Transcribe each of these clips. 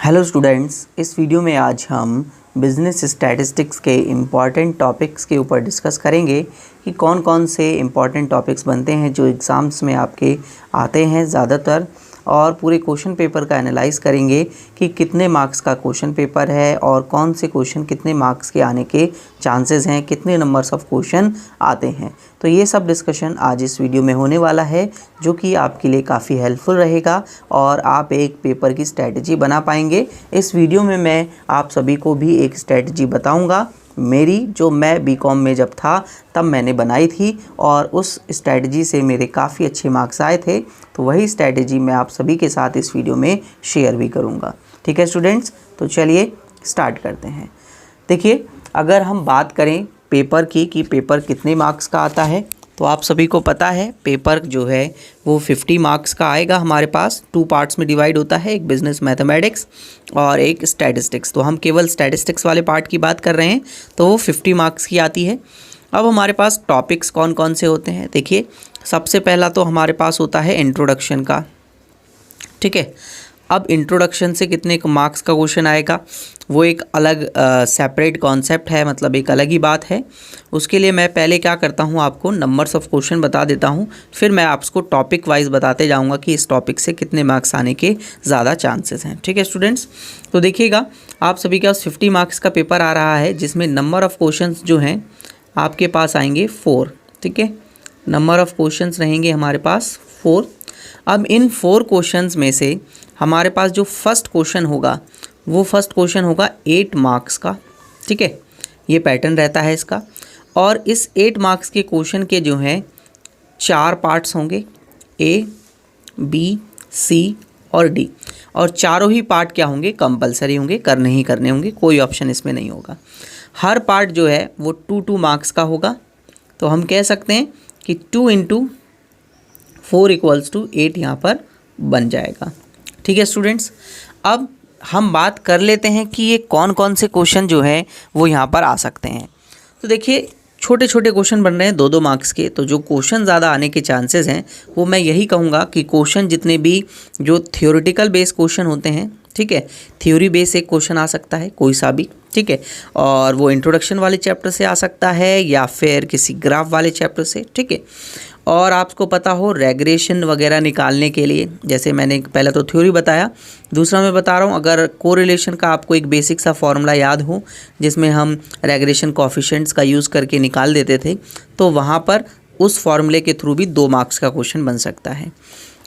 Hello students, इस video में आज हम बिज़नेस स्टैटिस्टिक्स के इम्पॉर्टेंट टॉपिक्स के ऊपर डिस्कस करेंगे कि कौन कौन से इम्पॉर्टेंट टॉपिक्स बनते हैं जो एग्ज़ाम्स में आपके आते हैं ज़्यादातर, और पूरे क्वेश्चन पेपर का एनालाइज करेंगे कि कितने मार्क्स का क्वेश्चन पेपर है और कौन से क्वेश्चन कितने मार्क्स के आने के चांसेस हैं, कितने नंबर्स ऑफ क्वेश्चन आते हैं। तो ये सब डिस्कशन आज इस वीडियो में होने वाला है, जो कि आपके लिए काफ़ी हेल्पफुल रहेगा और आप एक पेपर की स्ट्रैटेजी बना पाएंगे। इस वीडियो में मैं आप सभी को भी एक स्ट्रैटेजी बताऊंगा, मेरी जो मैं बीकॉम में जब था तब मैंने बनाई थी और उस स्ट्रैटेजी से मेरे काफ़ी अच्छे मार्क्स आए थे। तो वही स्ट्रैटेजी मैं आप सभी के साथ इस वीडियो में शेयर भी करूंगा। ठीक है स्टूडेंट्स, तो चलिए स्टार्ट करते हैं। देखिए, अगर हम बात करें पेपर की कि पेपर कितने मार्क्स का आता है, तो आप सभी को पता है पेपर जो है वो 50 मार्क्स का आएगा। हमारे पास 2 पार्ट्स में डिवाइड होता है, एक बिजनेस मैथमेटिक्स और एक स्टैटिस्टिक्स। तो हम केवल स्टैटिस्टिक्स वाले पार्ट की बात कर रहे हैं, तो वो 50 मार्क्स की आती है। अब हमारे पास टॉपिक्स कौन कौन से होते हैं, देखिए सबसे पहला तो हमारे पास होता है इंट्रोडक्शन का। ठीक है, अब इंट्रोडक्शन से कितने मार्क्स का क्वेश्चन आएगा वो एक अलग सेपरेट कॉन्सेप्ट है, मतलब एक अलग ही बात है। उसके लिए मैं पहले क्या करता हूँ, आपको नंबर्स ऑफ क्वेश्चन बता देता हूँ, फिर मैं आपको टॉपिक वाइज बताते जाऊँगा कि इस टॉपिक से कितने मार्क्स आने के ज़्यादा चांसेस हैं। ठीक है स्टूडेंट्स, तो देखिएगा आप सभी के पास 50 मार्क्स का पेपर आ रहा है, जिसमें नंबर ऑफ़ क्वेश्चन जो हैं आपके पास आएंगे 4। ठीक है, नंबर ऑफ़ क्वेश्चन रहेंगे हमारे पास 4। अब इन 4 क्वेश्चंस में से हमारे पास जो फर्स्ट क्वेश्चन होगा वो फर्स्ट क्वेश्चन होगा 8 मार्क्स का। ठीक है, ये पैटर्न रहता है इसका। और इस 8 मार्क्स के क्वेश्चन के जो हैं 4 पार्ट्स होंगे, ए, बी, सी और डी। और चारों ही पार्ट क्या होंगे, कंपलसरी होंगे, करने ही करने होंगे, कोई ऑप्शन इसमें नहीं होगा। हर पार्ट जो है वो 2 मार्क्स का होगा। तो हम कह सकते हैं कि 2 × 4 = 8 यहाँ पर बन जाएगा। ठीक है स्टूडेंट्स, अब हम बात कर लेते हैं कि ये कौन कौन से क्वेश्चन जो हैं वो यहाँ पर आ सकते हैं। तो देखिए, छोटे छोटे क्वेश्चन बन रहे हैं 2-2 मार्क्स के, तो जो क्वेश्चन ज़्यादा आने के चांसेस हैं वो मैं यही कहूँगा कि क्वेश्चन जितने भी जो थ्योरेटिकल बेस क्वेश्चन होते हैं, ठीक है, थ्योरी बेस एक क्वेश्चन आ सकता है कोई सा भी, ठीक है, और वो इंट्रोडक्शन वाले चैप्टर से आ सकता है या फिर किसी ग्राफ वाले चैप्टर से। ठीक है, और आपको पता हो रेग्रेशन वगैरह निकालने के लिए, जैसे मैंने पहले तो थ्योरी बताया, दूसरा मैं बता रहा हूँ अगर कोरिलेशन का आपको एक बेसिक सा फॉर्मूला याद हो जिसमें हम रेग्रेशन कोएफिशिएंट्स का यूज़ करके निकाल देते थे, तो वहाँ पर उस फॉर्मूले के थ्रू भी 2 मार्क्स का क्वेश्चन बन सकता है।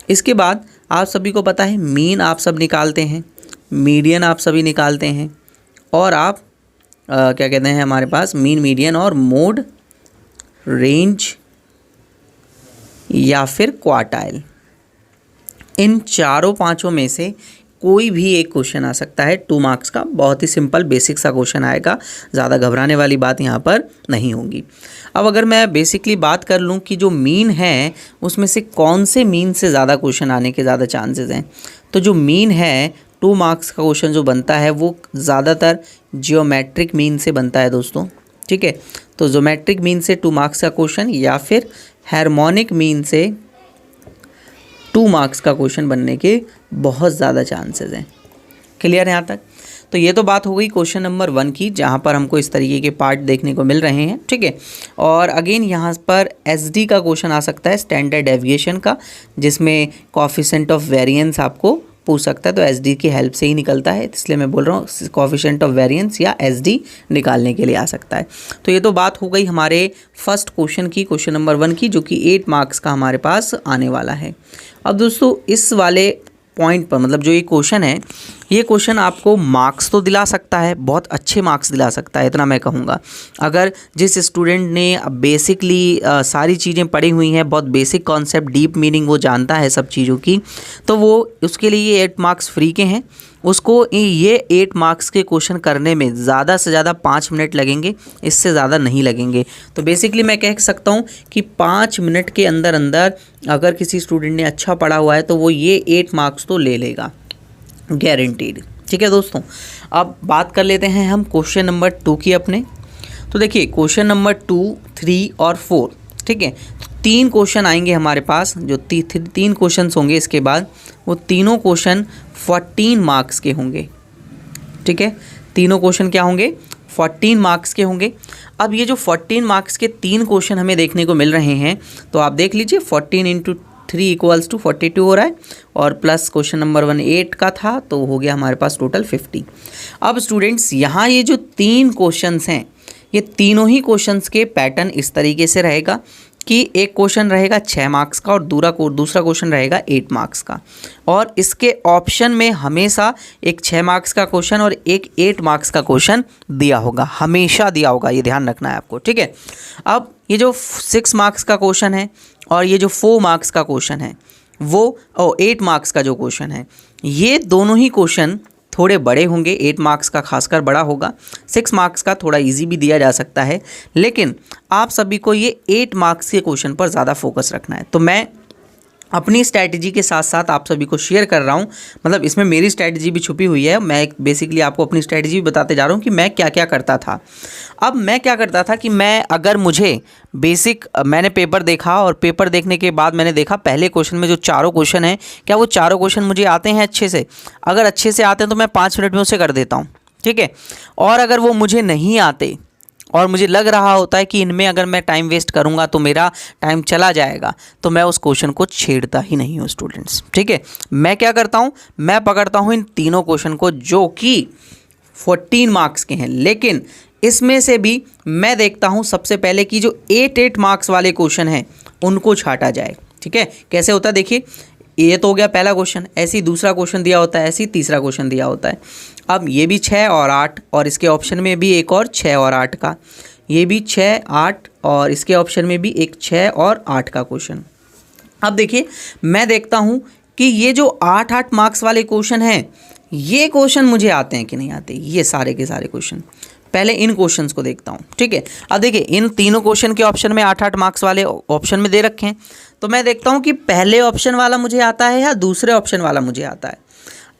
इसके बाद आप सभी को पता है मीन आप सब निकालते हैं, मीडियन आप सभी निकालते हैं, और आप क्या कहते हैं, हमारे पास मीन, मीडियन और मोड, रेंज या फिर क्वार्टाइल, इन चारों पांचों में से कोई भी एक क्वेश्चन आ सकता है 2 मार्क्स का। बहुत ही सिंपल बेसिक सा क्वेश्चन आएगा, ज़्यादा घबराने वाली बात यहाँ पर नहीं होगी। अब अगर मैं बेसिकली बात कर लूँ कि जो मीन है उसमें से कौन से मीन से ज़्यादा क्वेश्चन आने के ज़्यादा चांसेस हैं, तो जो मीन है 2 मार्क्स का क्वेश्चन जो बनता है वो ज़्यादातर जियोमेट्रिक मीन से बनता है दोस्तों। ठीक है, तो ज्योमेट्रिक मीन से 2 मार्क्स का क्वेश्चन या फिर हार्मोनिक मीन से 2 मार्क्स का क्वेश्चन बनने के बहुत ज़्यादा चांसेस हैं। क्लियर है यहाँ तक? तो ये तो बात हो गई क्वेश्चन नंबर 1 की, जहाँ पर हमको इस तरीके के पार्ट देखने को मिल रहे हैं। ठीक है, और अगेन यहाँ पर एसडी का क्वेश्चन आ सकता है, स्टैंडर्ड डेविएशन का, जिसमें कोएफिशिएंट ऑफ वेरिएंस आपको पूछ सकता है, तो एसडी की हेल्प से ही निकलता है, इसलिए मैं बोल रहा हूँ कोएफिशिएंट ऑफ वेरिएंस या एसडी निकालने के लिए आ सकता है। तो ये तो बात हो गई हमारे फर्स्ट क्वेश्चन की, क्वेश्चन नंबर 1 की, जो कि 8 मार्क्स का हमारे पास आने वाला है। अब दोस्तों इस वाले पॉइंट पर, मतलब जो ये क्वेश्चन है, ये क्वेश्चन आपको मार्क्स तो दिला सकता है, बहुत अच्छे मार्क्स दिला सकता है, इतना मैं कहूँगा। अगर जिस स्टूडेंट ने बेसिकली सारी चीज़ें पढ़ी हुई हैं, बहुत बेसिक कॉन्सेप्ट, डीप मीनिंग वो जानता है सब चीज़ों की, तो वो उसके लिए ये 8 मार्क्स फ्री के हैं। उसको ये 8 मार्क्स के क्वेश्चन करने में ज़्यादा से ज़्यादा 5 मिनट लगेंगे, इससे ज़्यादा नहीं लगेंगे। तो बेसिकली मैं कह सकता हूँ कि 5 मिनट के अंदर अंदर अगर किसी स्टूडेंट ने अच्छा पढ़ा हुआ है तो वो ये 8 मार्क्स तो ले लेगा, गारंटीड। ठीक है दोस्तों, अब बात कर लेते हैं हम क्वेश्चन नंबर 2 की अपने। तो देखिए क्वेश्चन नंबर 2, 3 और 4, ठीक है, 3 क्वेश्चन आएंगे हमारे पास, जो 3 क्वेश्चन होंगे इसके बाद, वो तीनों क्वेश्चन 14 मार्क्स के होंगे। ठीक है, तीनों क्वेश्चन क्या होंगे, 14 मार्क्स के होंगे। अब ये जो 14 मार्क्स के 3 क्वेश्चन हमें देखने को मिल रहे हैं, तो आप देख लीजिए 14 इंटू 3 इक्वल्स टू 42 हो रहा है, और प्लस क्वेश्चन नंबर 1 8 का था, तो हो गया हमारे पास टोटल 50। अब स्टूडेंट्स यहाँ ये जो 3 क्वेश्चंस हैं, ये तीनों ही क्वेश्चंस के पैटर्न इस तरीके से रहेगा कि एक क्वेश्चन रहेगा 6 मार्क्स का और दूसरा क्वेश्चन रहेगा 8 मार्क्स का, और इसके ऑप्शन में हमेशा एक 6 मार्क्स का क्वेश्चन और एक 8 मार्क्स का क्वेश्चन दिया होगा, हमेशा दिया होगा, ये ध्यान रखना है आपको, ठीक है। अब ये जो 6 मार्क्स का क्वेश्चन है और ये जो 4 मार्क्स का क्वेश्चन है, वो 8 मार्क्स का जो क्वेश्चन है, ये दोनों ही क्वेश्चन थोड़े बड़े होंगे, 8 मार्क्स का खासकर बड़ा होगा, 6 मार्क्स का थोड़ा इजी भी दिया जा सकता है, लेकिन आप सभी को ये 8 मार्क्स के क्वेश्चन पर ज़्यादा फोकस रखना है। तो मैं अपनी स्ट्रैटेजी के साथ साथ आप सभी को शेयर कर रहा हूँ, मतलब इसमें मेरी स्ट्रैटेजी भी छुपी हुई है, मैं बेसिकली आपको अपनी स्ट्रैटेजी भी बताते जा रहा हूँ कि मैं क्या क्या करता था। अब मैं क्या करता था कि मैं अगर मुझे मैंने पेपर देखा और पेपर देखने के बाद मैंने देखा पहले क्वेश्चन में जो चारों क्वेश्चन हैं, क्या वो चारों क्वेश्चन मुझे आते हैं अच्छे से, अगर अच्छे से आते हैं तो मैं 5 मिनट में उसे कर देता हूँ, ठीक है। और अगर वो मुझे नहीं आते और मुझे लग रहा होता है कि इनमें अगर मैं टाइम वेस्ट करूंगा तो मेरा टाइम चला जाएगा, तो मैं उस क्वेश्चन को छेड़ता ही नहीं हूँ स्टूडेंट्स, ठीक है। मैं क्या करता हूँ, मैं पकड़ता हूँ इन तीनों क्वेश्चन को जो कि 14 मार्क्स के हैं, लेकिन इसमें से भी मैं देखता हूँ सबसे पहले कि जो 8 मार्क्स वाले क्वेश्चन हैं उनको छाटा जाए, ठीक है। कैसे होता है देखिए, ये तो हो गया पहला क्वेश्चन, ऐसे ही दूसरा क्वेश्चन दिया होता है, ऐसे ही तीसरा क्वेश्चन दिया होता है। अब ये भी 6 और 8, और इसके ऑप्शन में भी एक और 6 और 8 का, ये भी 6 8 और इसके ऑप्शन में भी एक 6 और 8 का क्वेश्चन। अब देखिए मैं देखता हूँ कि ये जो 8 मार्क्स वाले क्वेश्चन हैं, ये क्वेश्चन मुझे आते हैं कि नहीं आते, ये सारे के सारे क्वेश्चन, पहले इन क्वेश्चंस को देखता हूँ, ठीक है। अब देखिए इन तीनों क्वेश्चन के ऑप्शन में 8 मार्क्स वाले ऑप्शन में दे रखे हैं, तो मैं देखता हूँ कि पहले ऑप्शन वाला मुझे आता है या दूसरे ऑप्शन वाला मुझे आता है।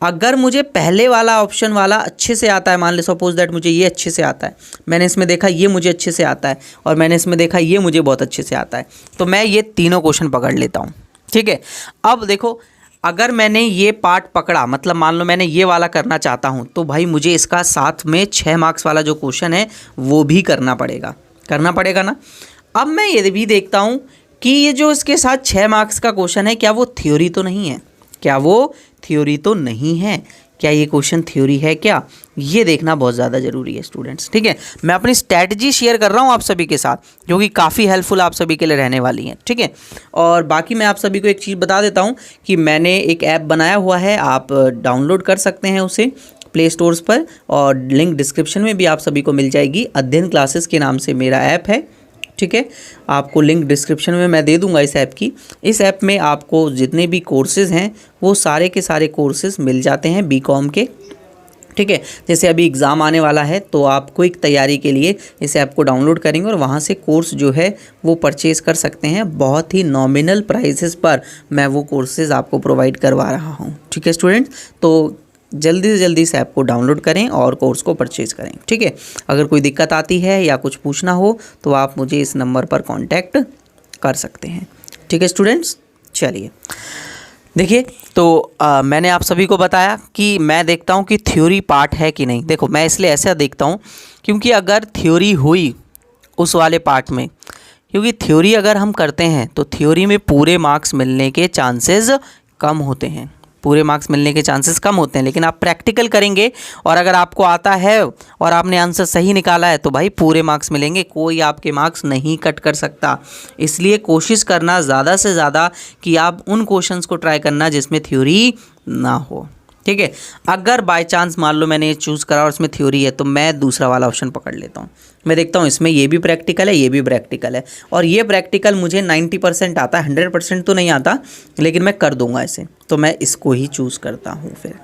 अगर मुझे पहले वाला ऑप्शन वाला अच्छे से आता है, मान ले सपोज दैट मुझे ये अच्छे से आता है, मैंने इसमें देखा ये मुझे अच्छे से आता है, और मैंने इसमें देखा ये मुझे बहुत अच्छे से आता है, तो मैं ये तीनों क्वेश्चन पकड़ लेता हूँ, ठीक है। अब देखो अगर मैंने ये पार्ट पकड़ा, मतलब मान लो मैंने ये वाला करना चाहता हूँ, तो भाई मुझे इसका साथ में 6 मार्क्स वाला जो क्वेश्चन है वो भी करना पड़ेगा ना। अब मैं ये भी देखता हूँ कि ये जो इसके साथ 6 मार्क्स का क्वेश्चन है, क्या वो थ्योरी तो नहीं है, क्या ये क्वेश्चन थ्योरी है क्या, ये देखना बहुत ज़्यादा ज़रूरी है स्टूडेंट्स, ठीक है। मैं अपनी स्ट्रैटेजी शेयर कर रहा हूँ आप सभी के साथ, जो कि काफ़ी हेल्पफुल आप सभी के लिए रहने वाली है, ठीक है। और बाकी मैं आप सभी को एक चीज़ बता देता हूँ कि मैंने एक ऐप बनाया हुआ है, आप डाउनलोड कर सकते हैं उसे प्ले स्टोर्स पर, और लिंक डिस्क्रिप्शन में भी आप सभी को मिल जाएगी। अध्ययन क्लासेस के नाम से मेरा ऐप है, ठीक है। आपको लिंक डिस्क्रिप्शन में मैं दे दूंगा इस ऐप की। इस ऐप में आपको जितने भी कोर्सेज़ हैं वो सारे के सारे कोर्सेज़ मिल जाते हैं बीकॉम के, ठीक है। जैसे अभी एग्ज़ाम आने वाला है, तो आप क्विक तैयारी के लिए इस ऐप को डाउनलोड करेंगे और वहाँ से कोर्स जो है वो परचेज़ कर सकते हैं। बहुत ही नॉमिनल प्राइसेस पर मैं वो कोर्सेज़ आपको प्रोवाइड करवा रहा हूँ, ठीक है स्टूडेंट्स। तो जल्दी से जल्दी इस ऐप को डाउनलोड करें और कोर्स को परचेज़ करें, ठीक है। अगर कोई दिक्कत आती है या कुछ पूछना हो तो आप मुझे इस नंबर पर कांटेक्ट कर सकते हैं, ठीक है स्टूडेंट्स। चलिए देखिए, तो मैंने आप सभी को बताया कि मैं देखता हूँ कि थ्योरी पार्ट है कि नहीं। देखो मैं इसलिए ऐसा देखता हूँ क्योंकि अगर थ्योरी हुई उस वाले पार्ट में, क्योंकि थ्योरी अगर हम करते हैं तो थ्योरी में पूरे मार्क्स मिलने के चांसेस कम होते हैं, लेकिन आप प्रैक्टिकल करेंगे और अगर आपको आता है और आपने आंसर सही निकाला है तो भाई पूरे मार्क्स मिलेंगे, कोई आपके मार्क्स नहीं कट कर सकता। इसलिए कोशिश करना ज़्यादा से ज़्यादा कि आप उन क्वेश्चंस को ट्राई करना जिसमें थ्योरी ना हो, ठीक है। अगर बाय चांस मान लो मैंने ये चूज़ करा और इसमें थ्योरी है, तो मैं दूसरा वाला ऑप्शन पकड़ लेता हूँ। मैं देखता हूँ इसमें ये भी प्रैक्टिकल है, ये भी प्रैक्टिकल है, और ये प्रैक्टिकल मुझे 90% आता है, 100% तो नहीं आता, लेकिन मैं कर दूंगा इसे, तो मैं इसको ही चूज़ करता हूँ फिर,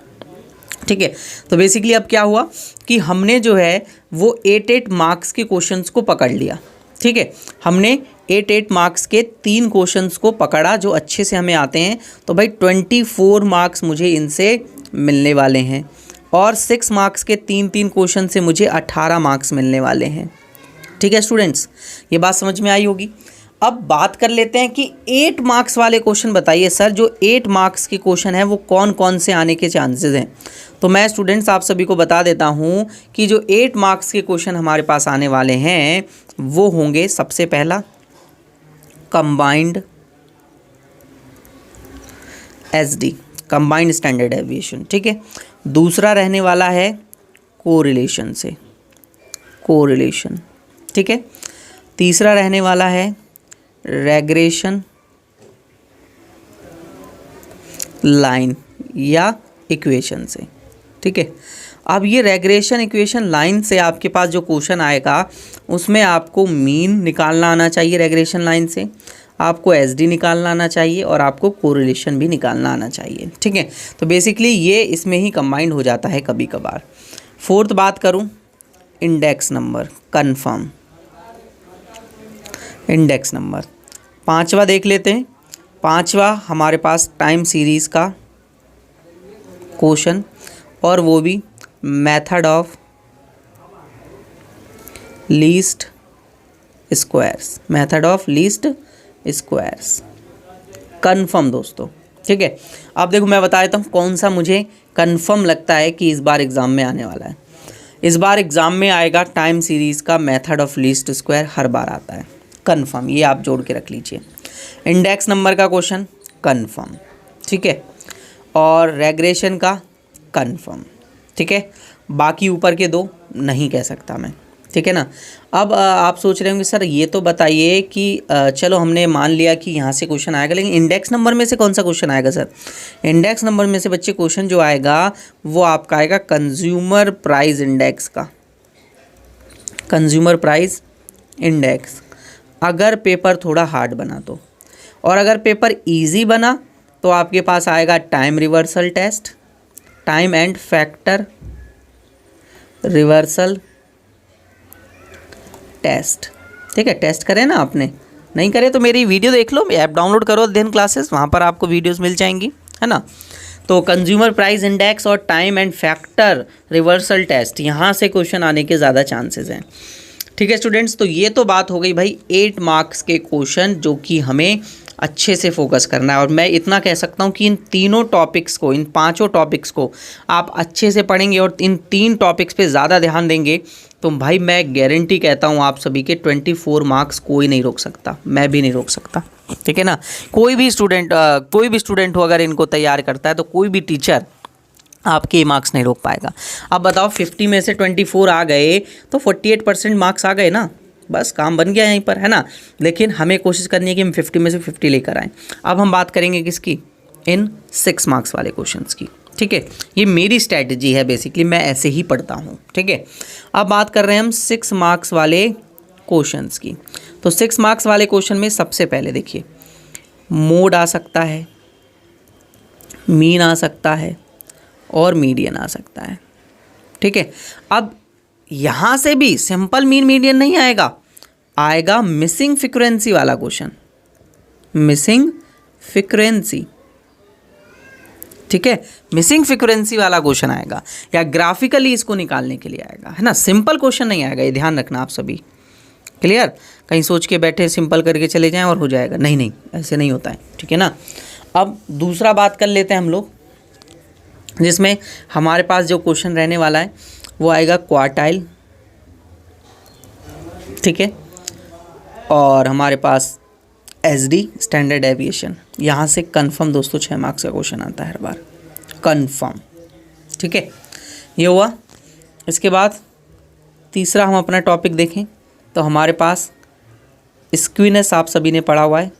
ठीक है। तो बेसिकली अब क्या हुआ कि हमने जो है वो 8 मार्क्स के क्वेश्चंस को पकड़ लिया, ठीक है। हमने 8 मार्क्स के 3 क्वेश्चंस को पकड़ा जो अच्छे से हमें आते हैं, तो भाई 24 मार्क्स मुझे इनसे मिलने वाले हैं, और 6 मार्क्स के 3 क्वेश्चन से मुझे 18 मार्क्स मिलने वाले हैं, ठीक है स्टूडेंट्स। ये बात समझ में आई होगी। अब बात कर लेते हैं कि 8 मार्क्स वाले क्वेश्चन बताइए सर, जो 8 मार्क्स के क्वेश्चन हैं वो कौन कौन से आने के चांसेस हैं। तो मैं स्टूडेंट्स आप सभी को बता देता हूँ कि जो 8 मार्क्स के क्वेश्चन हमारे पास आने वाले हैं वो होंगे, सबसे पहला combined SD, combined standard deviation, ठीक है। दूसरा रहने वाला है कोरिलेशन से, कोरिलेशन, ठीक है। तीसरा रहने वाला है रेग्रेशन लाइन या इक्वेशन से, ठीक है। अब ये रेग्रेशन इक्वेशन लाइन से आपके पास जो क्वेश्चन आएगा उसमें आपको मीन निकालना आना चाहिए, रेग्रेशन लाइन से आपको एसडी निकालना आना चाहिए और आपको कोरिलेशन भी निकालना आना चाहिए, ठीक है। तो बेसिकली ये इसमें ही कंबाइंड हो जाता है कभी कभार। फोर्थ बात करूं, index number, confirm index number. पांचवा देख लेते हैं, पांचवा हमारे पास टाइम सीरीज़ का क्वेश्चन और वो भी method of least squares, method of least squares, confirm दोस्तों, ठीक है। अब देखो मैं बता देता हूँ कौन सा मुझे कंफर्म लगता है कि इस बार एग्ज़ाम में आने वाला है। इस बार एग्ज़ाम में आएगा टाइम सीरीज़ का मेथड ऑफ लीस्ट स्क्वायर, हर बार आता है कंफर्म, ये आप जोड़ के रख लीजिए। इंडेक्स नंबर का क्वेश्चन कंफर्म, ठीक है, और रेग्रेशन का कंफर्म, ठीक है। बाकी ऊपर के दो नहीं कह सकता मैं, ठीक है ना। अब आप सोच रहे होंगे सर ये तो बताइए कि चलो हमने मान लिया कि यहाँ से क्वेश्चन आएगा, लेकिन इंडेक्स नंबर में से कौन सा क्वेश्चन आएगा सर। इंडेक्स नंबर में से बच्चे क्वेश्चन जो आएगा वो आपका आएगा कंज्यूमर प्राइस इंडेक्स का, कंज्यूमर प्राइस इंडेक्स। अगर पेपर थोड़ा हार्ड बना तो, और अगर पेपर इजी बना तो आपके पास आएगा time reversal test, time and factor reversal test, ठीक है। टेस्ट करें ना आपने, नहीं करे तो मेरी वीडियो देख लो, ऐप डाउनलोड करो अध्ययन क्लासेस, वहाँ पर आपको वीडियोस मिल जाएंगी, है ना। तो कंज्यूमर प्राइस इंडेक्स और time and factor reversal test, यहाँ से क्वेश्चन आने के ज़्यादा चांसेस हैं, ठीक है स्टूडेंट्स। तो ये तो बात हो गई भाई 8 मार्क्स के क्वेश्चन जो कि हमें अच्छे से फोकस करना है। और मैं इतना कह सकता हूँ कि इन तीनों टॉपिक्स को, इन पांचों टॉपिक्स को आप अच्छे से पढ़ेंगे और इन 3 टॉपिक्स पे ज़्यादा ध्यान देंगे तो भाई मैं गारंटी कहता हूँ आप सभी के 24 मार्क्स कोई नहीं रोक सकता, मैं भी नहीं रोक सकता, ठीक है ना। कोई भी स्टूडेंट हो अगर इनको तैयार करता है तो कोई भी टीचर आपके मार्क्स नहीं रोक पाएगा। अब बताओ 50 में से 24 आ गए तो 48% मार्क्स आ गए ना, बस काम बन गया यहीं पर, है ना। लेकिन हमें कोशिश करनी है कि हम 50 में से 50 लेकर आएँ। अब हम बात करेंगे किसकी, इन 6 मार्क्स वाले क्वेश्चंस की, ठीक है। ये मेरी स्ट्रैटेजी है, बेसिकली मैं ऐसे ही पढ़ता हूँ, ठीक है। अब बात कर रहे हैं हम 6 मार्क्स वाले क्वेश्चंस की। तो 6 मार्क्स वाले क्वेश्चन में सबसे पहले देखिए मोड आ सकता है, मीन आ सकता है और मीडियन आ सकता है, ठीक है। अब यहाँ से भी सिंपल मीन मीडियन नहीं आएगा, आएगा मिसिंग फ्रीक्वेंसी वाला क्वेश्चन, मिसिंग फ्रीक्वेंसी, ठीक है। मिसिंग फ्रीक्वेंसी वाला क्वेश्चन आएगा या ग्राफिकली इसको निकालने के लिए आएगा, है ना। सिंपल क्वेश्चन नहीं आएगा, ये ध्यान रखना आप सभी, क्लियर। कहीं सोच के बैठे सिंपल करके चले जाएं और हो जाएगा, नहीं नहीं ऐसे नहीं होता है, ठीक है ना। अब दूसरा बात कर लेते हैं हम लोग, जिसमें हमारे पास जो क्वेश्चन रहने वाला है वो आएगा क्वार्टाइल, ठीक है, और हमारे पास एसडी स्टैंडर्ड डेविएशन। यहाँ से कंफर्म दोस्तों 6 मार्क्स का क्वेश्चन आता है हर बार, कंफर्म, ठीक है। ये हुआ। इसके बाद तीसरा हम अपना टॉपिक देखें तो हमारे पास स्क्वीनेस, आप सभी ने पढ़ा हुआ है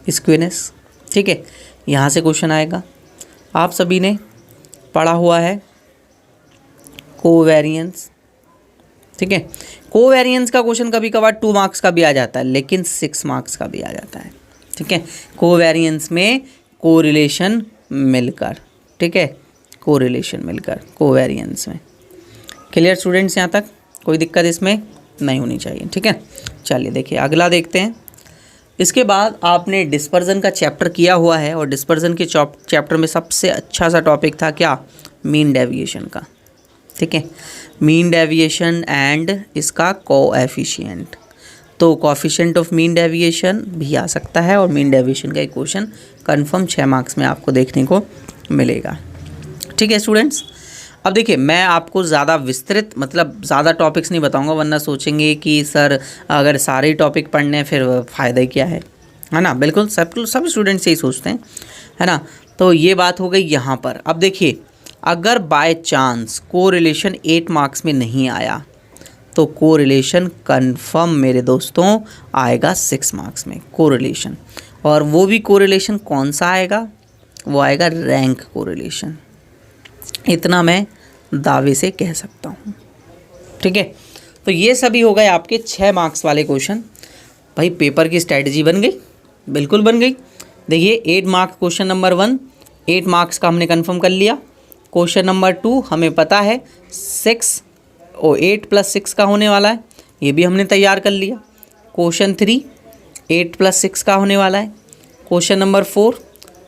स्क्वीनेस, ठीक है। यहाँ से क्वेश्चन आएगा। आप सभी ने पढ़ा हुआ है कोवेरिएंस, ठीक है। कोवेरिएंस का क्वेश्चन कभी कभार 2 मार्क्स का भी आ जाता है, लेकिन 6 मार्क्स का भी आ जाता है, ठीक है। कोवेरिएंस में कोरिलेशन मिलकर, ठीक है, कोरिलेशन मिलकर कोवेरिएंस में। क्लियर स्टूडेंट्स, यहाँ तक कोई दिक्कत इसमें नहीं होनी चाहिए, ठीक है। चलिए देखिए अगला देखते हैं। इसके बाद आपने डिस्पर्जन का चैप्टर किया हुआ है और डिस्पर्जन के चैप्टर में सबसे अच्छा सा टॉपिक था क्या, मीन डेविएशन का, ठीक है। मीन डेविएशन एंड इसका कोएफिशिएंट। तो कोएफिशिएंट ऑफ मीन डेविएशन भी आ सकता है और मीन डेविएशन का एक क्वेश्चन कन्फर्म 6 मार्क्स में आपको देखने को मिलेगा। ठीक है स्टूडेंट्स, अब देखिए मैं आपको ज़्यादा विस्तृत मतलब ज़्यादा टॉपिक्स नहीं बताऊंगा, वरना सोचेंगे कि सर अगर सारे टॉपिक पढ़ने हैं फिर फ़ायदा क्या है ना। बिल्कुल सब स्टूडेंट्स यही सोचते हैं, है ना। तो ये बात हो गई यहाँ पर। अब देखिए अगर बाय चांस कोरिलेशन 8 मार्क्स में नहीं आया तो कोरिलेशन कंफर्म मेरे दोस्तों आएगा 6 मार्क्स में कोरिलेशन। और वो भी कोरिलेशन कौन सा आएगा, वो आएगा रैंक कोरिलेशन। इतना मैं दावे से कह सकता हूँ। ठीक है, तो ये सभी हो गए आपके 6 मार्क्स वाले क्वेश्चन। भाई पेपर की स्ट्रैटेजी बन गई, बिल्कुल बन गई। देखिए 8 मार्क्स क्वेश्चन नंबर 1 8 मार्क्स का हमने कंफर्म कर लिया। क्वेश्चन नंबर 2 हमें पता है 6 और 8 + 6 का होने वाला है, ये भी हमने तैयार कर लिया। क्वेश्चन 3 8 + 6 का होने वाला है। क्वेश्चन नंबर 4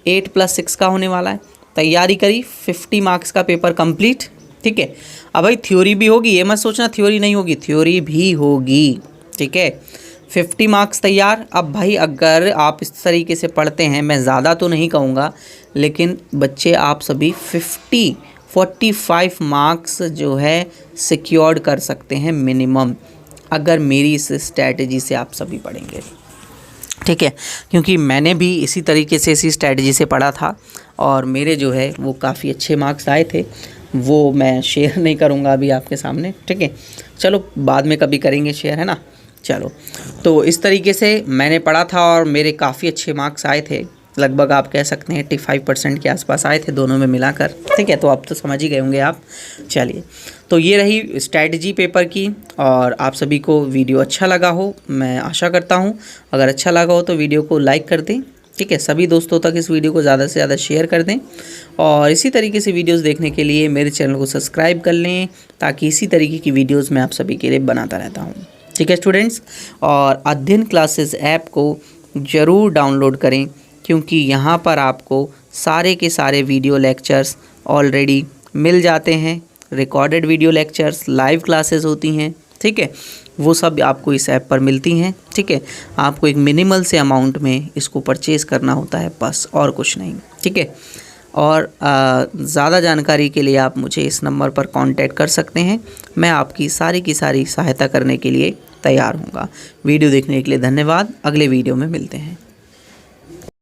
8 + 6 का होने वाला है। तैयारी करी, 50 मार्क्स का पेपर कंप्लीट। ठीक है, अब भाई थ्योरी भी होगी, ये मत सोचना थ्योरी नहीं होगी, थ्योरी भी होगी। ठीक है, 50 मार्क्स तैयार। अब भाई अगर आप इस तरीके से पढ़ते हैं, मैं ज़्यादा तो नहीं कहूँगा, लेकिन बच्चे आप सभी 45 मार्क्स जो है सिक्योर्ड कर सकते हैं मिनिमम, अगर मेरी इस स्ट्रैटेजी से आप सभी पढ़ेंगे। ठीक है, क्योंकि मैंने भी इसी तरीके से इसी स्ट्रैटेजी से पढ़ा था और मेरे जो है वो काफ़ी अच्छे मार्क्स आए थे। वो मैं शेयर नहीं करूँगा अभी आपके सामने। ठीक है, चलो बाद में कभी करेंगे शेयर, है ना। चलो, तो इस तरीके से मैंने पढ़ा था और मेरे काफ़ी अच्छे मार्क्स आए थे, लगभग आप कह सकते हैं 85% के आसपास आए थे दोनों में मिलाकर। ठीक है, तो आप तो समझ ही गए होंगे आप। चलिए, तो ये रही स्ट्रैटेजी पेपर की और आप सभी को वीडियो अच्छा लगा हो, मैं आशा करता हूँ। अगर अच्छा लगा हो तो वीडियो को लाइक कर दें। ठीक है, सभी दोस्तों तक इस वीडियो को ज़्यादा से ज़्यादा शेयर कर दें और इसी तरीके से वीडियोस देखने के लिए मेरे चैनल को सब्सक्राइब कर लें, ताकि इसी तरीके की वीडियोस मैं आप सभी के लिए बनाता रहता हूँ। ठीक है स्टूडेंट्स, और अध्ययन क्लासेस ऐप को ज़रूर डाउनलोड करें, क्योंकि यहाँ पर आपको सारे के सारे वीडियो लेक्चर्स ऑलरेडी मिल जाते हैं। Recorded video lectures, live classes होती हैं। ठीक है, वो सब आपको इस ऐप पर मिलती हैं। ठीक है, आपको एक मिनिमल से अमाउंट में इसको परचेज़ करना होता है, बस और कुछ नहीं। ठीक है, और ज़्यादा जानकारी के लिए आप मुझे इस नंबर पर कांटेक्ट कर सकते हैं। मैं आपकी सारी की सारी सहायता करने के लिए तैयार हूँगा। वीडियो देखने के लिए धन्यवाद। अगले वीडियो में मिलते हैं।